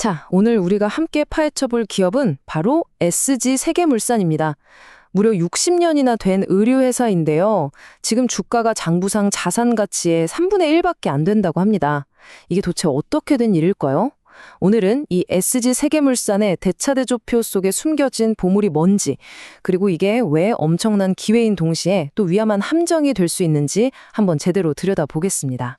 자, 오늘 우리가 함께 파헤쳐볼 기업은 바로 SG 세계물산입니다. 무려 60년이나 된 의류회사인데요. 지금 주가가 장부상 자산 가치의 3분의 1밖에 안 된다고 합니다. 이게 도대체 어떻게 된 일일까요? 오늘은 이 SG 세계물산의 대차대조표 속에 숨겨진 보물이 뭔지, 그리고 이게 왜 엄청난 기회인 동시에 또 위험한 함정이 될 수 있는지 한번 제대로 들여다보겠습니다.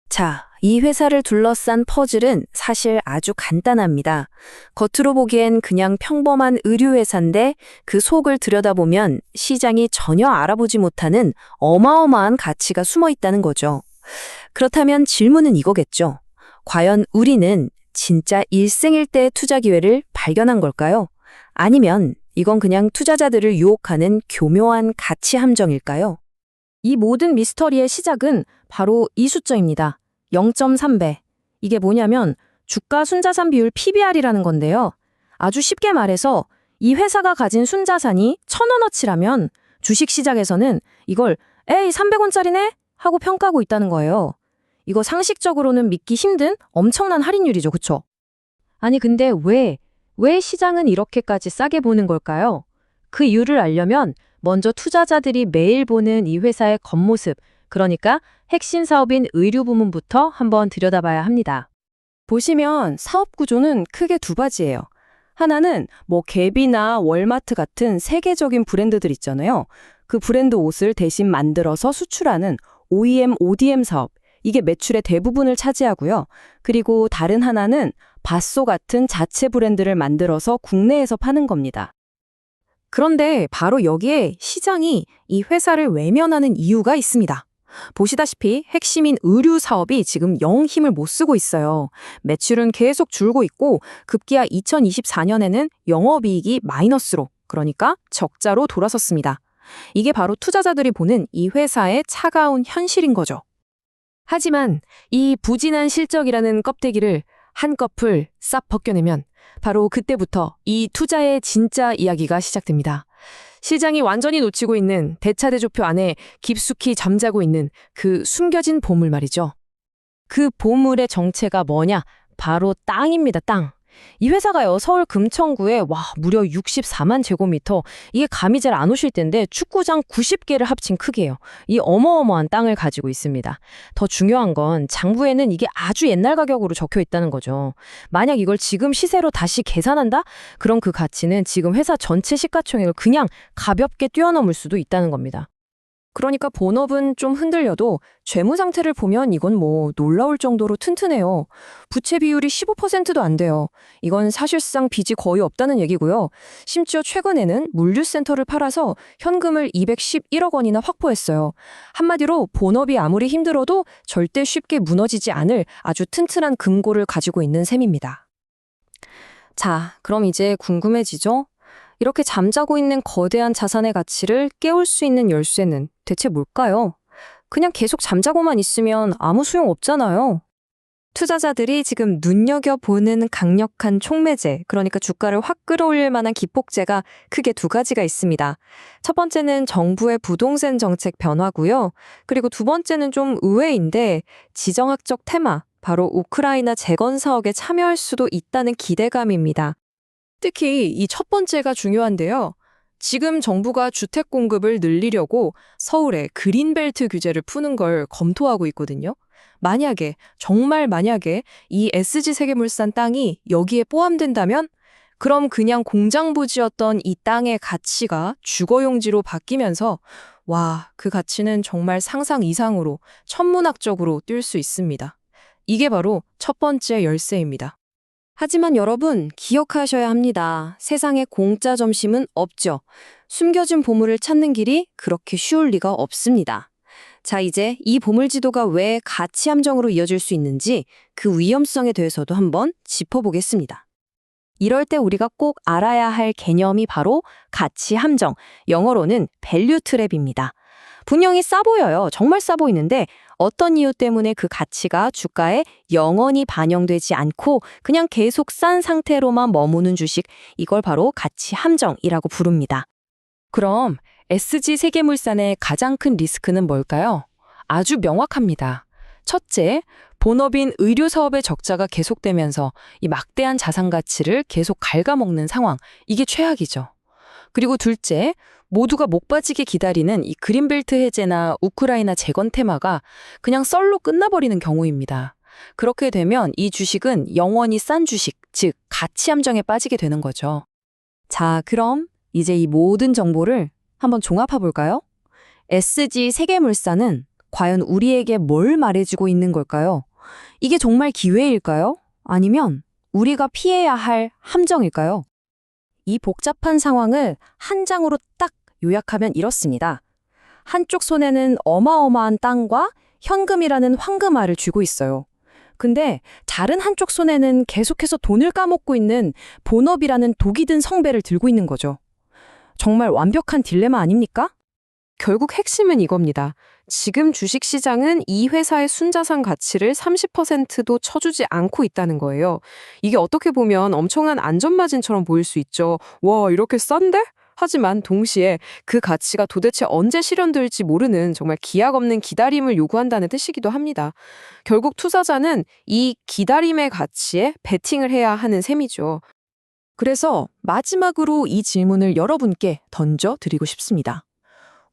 자, 이 회사를 둘러싼 퍼즐은 사실 아주 간단합니다. 겉으로 보기엔 그냥 평범한 의류회사인데 그 속을 들여다보면 시장이 전혀 알아보지 못하는 어마어마한 가치가 숨어 있다는 거죠. 그렇다면 질문은 이거겠죠. 과연 우리는 진짜 일생일대의 투자 기회를 발견한 걸까요? 아니면 이건 그냥 투자자들을 유혹하는 교묘한 가치 함정일까요? 이 모든 미스터리의 시작은 바로 이 숫자입니다. 0.3배. 이게 뭐냐면 주가 순자산 비율 PBR이라는 건데요. 아주 쉽게 말해서 이 회사가 가진 순자산이 1,000원어치라면 주식시장에서는 이걸 에이 300원짜리네? 하고 평가하고 있다는 거예요. 이거 상식적으로는 믿기 힘든 엄청난 할인율이죠. 그쵸? 아니 근데 왜 시장은 이렇게까지 싸게 보는 걸까요? 그 이유를 알려면 먼저 투자자들이 매일 보는 이 회사의 겉모습, 그러니까 핵심 사업인 의류 부문부터 한번 들여다봐야 합니다. 보시면 사업 구조는 크게 두 가지예요. 하나는 갭이나 월마트 같은 세계적인 브랜드들 있잖아요. 그 브랜드 옷을 대신 만들어서 수출하는 OEM, ODM 사업. 이게 매출의 대부분을 차지하고요. 그리고 다른 하나는 바쏘 같은 자체 브랜드를 만들어서 국내에서 파는 겁니다. 그런데 바로 여기에 시장이 이 회사를 외면하는 이유가 있습니다. 보시다시피 핵심인 의류 사업이 지금 영 힘을 못 쓰고 있어요. 매출은 계속 줄고 있고 급기야 2024년에는 영업이익이 마이너스로, 그러니까 적자로 돌아섰습니다. 이게 바로 투자자들이 보는 이 회사의 차가운 현실인 거죠. 하지만 이 부진한 실적이라는 껍데기를 한꺼풀 싹 벗겨내면 바로 그때부터 이 투자의 진짜 이야기가 시작됩니다. 시장이 완전히 놓치고 있는 대차대조표 안에 깊숙이 잠자고 있는 그 숨겨진 보물 말이죠. 그 보물의 정체가 뭐냐? 바로 땅입니다, 땅. 이 회사가요, 서울 금천구에 무려 64만 제곱미터, 이게 감이 잘 안 오실 텐데 축구장 90개를 합친 크기예요. 이 어마어마한 땅을 가지고 있습니다. 더 중요한 건 장부에는 이게 아주 옛날 가격으로 적혀 있다는 거죠. 만약 이걸 지금 시세로 다시 계산한다? 그럼 그 가치는 지금 회사 전체 시가총액을 그냥 가볍게 뛰어넘을 수도 있다는 겁니다. 그러니까 본업은 좀 흔들려도 재무 상태를 보면 이건 놀라울 정도로 튼튼해요. 부채 비율이 15%도 안 돼요. 이건 사실상 빚이 거의 없다는 얘기고요. 심지어 최근에는 물류센터를 팔아서 현금을 211억 원이나 확보했어요. 한마디로 본업이 아무리 힘들어도 절대 쉽게 무너지지 않을 아주 튼튼한 금고를 가지고 있는 셈입니다. 자, 그럼 이제 궁금해지죠? 이렇게 잠자고 있는 거대한 자산의 가치를 깨울 수 있는 열쇠는 대체 뭘까요? 그냥 계속 잠자고만 있으면 아무 소용 없잖아요. 투자자들이 지금 눈여겨보는 강력한 촉매제, 그러니까 주가를 확 끌어올릴 만한 기폭제가 크게 두 가지가 있습니다. 첫 번째는 정부의 부동산 정책 변화고요. 그리고 두 번째는 좀 의외인데 지정학적 테마, 바로 우크라이나 재건 사업에 참여할 수도 있다는 기대감입니다. 특히 이 첫 번째가 중요한데요. 지금 정부가 주택 공급을 늘리려고 서울에 그린벨트 규제를 푸는 걸 검토하고 있거든요. 정말 만약에 이 SG 세계물산 땅이 여기에 포함된다면 그럼 그냥 공장 부지였던 이 땅의 가치가 주거용지로 바뀌면서 그 가치는 정말 상상 이상으로 천문학적으로 뛸 수 있습니다. 이게 바로 첫 번째 열쇠입니다. 하지만 여러분, 기억하셔야 합니다. 세상에 공짜 점심은 없죠. 숨겨진 보물을 찾는 길이 그렇게 쉬울 리가 없습니다. 자, 이제 이 보물지도가 왜 가치 함정으로 이어질 수 있는지 그 위험성에 대해서도 한번 짚어보겠습니다. 이럴 때 우리가 꼭 알아야 할 개념이 바로 가치 함정, 영어로는 밸류 트랩입니다. 분명히 싸 보여요. 정말 싸 보이는데 어떤 이유 때문에 그 가치가 주가에 영원히 반영되지 않고 그냥 계속 싼 상태로만 머무는 주식, 이걸 바로 가치 함정이라고 부릅니다. 그럼 SG 세계물산의 가장 큰 리스크는 뭘까요? 아주 명확합니다. 첫째, 본업인 의료 사업의 적자가 계속되면서 이 막대한 자산 가치를 계속 갉아먹는 상황. 이게 최악이죠. 그리고 둘째, 모두가 목 빠지게 기다리는 이 그린벨트 해제나 우크라이나 재건 테마가 그냥 썰로 끝나버리는 경우입니다. 그렇게 되면 이 주식은 영원히 싼 주식, 즉 가치 함정에 빠지게 되는 거죠. 자, 그럼 이제 이 모든 정보를 한번 종합해 볼까요? SG 세계물산은 과연 우리에게 뭘 말해주고 있는 걸까요? 이게 정말 기회일까요? 아니면 우리가 피해야 할 함정일까요? 이 복잡한 상황을 한 장으로 딱 요약하면 이렇습니다. 한쪽 손에는 어마어마한 땅과 현금이라는 황금알을 쥐고 있어요. 근데 다른 한쪽 손에는 계속해서 돈을 까먹고 있는 본업이라는 독이 든 성배를 들고 있는 거죠. 정말 완벽한 딜레마 아닙니까? 결국 핵심은 이겁니다. 지금 주식시장은 이 회사의 순자산 가치를 30%도 쳐주지 않고 있다는 거예요. 이게 어떻게 보면 엄청난 안전마진처럼 보일 수 있죠. 와, 이렇게 싼데? 하지만 동시에 그 가치가 도대체 언제 실현될지 모르는 정말 기약 없는 기다림을 요구한다는 뜻이기도 합니다. 결국 투자자는 이 기다림의 가치에 베팅을 해야 하는 셈이죠. 그래서 마지막으로 이 질문을 여러분께 던져드리고 싶습니다.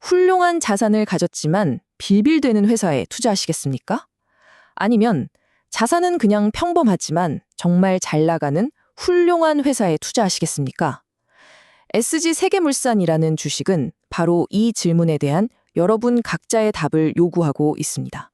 훌륭한 자산을 가졌지만 빌빌대는 회사에 투자하시겠습니까? 아니면 자산은 그냥 평범하지만 정말 잘 나가는 훌륭한 회사에 투자하시겠습니까? SG 세계물산이라는 주식은 바로 이 질문에 대한 여러분 각자의 답을 요구하고 있습니다.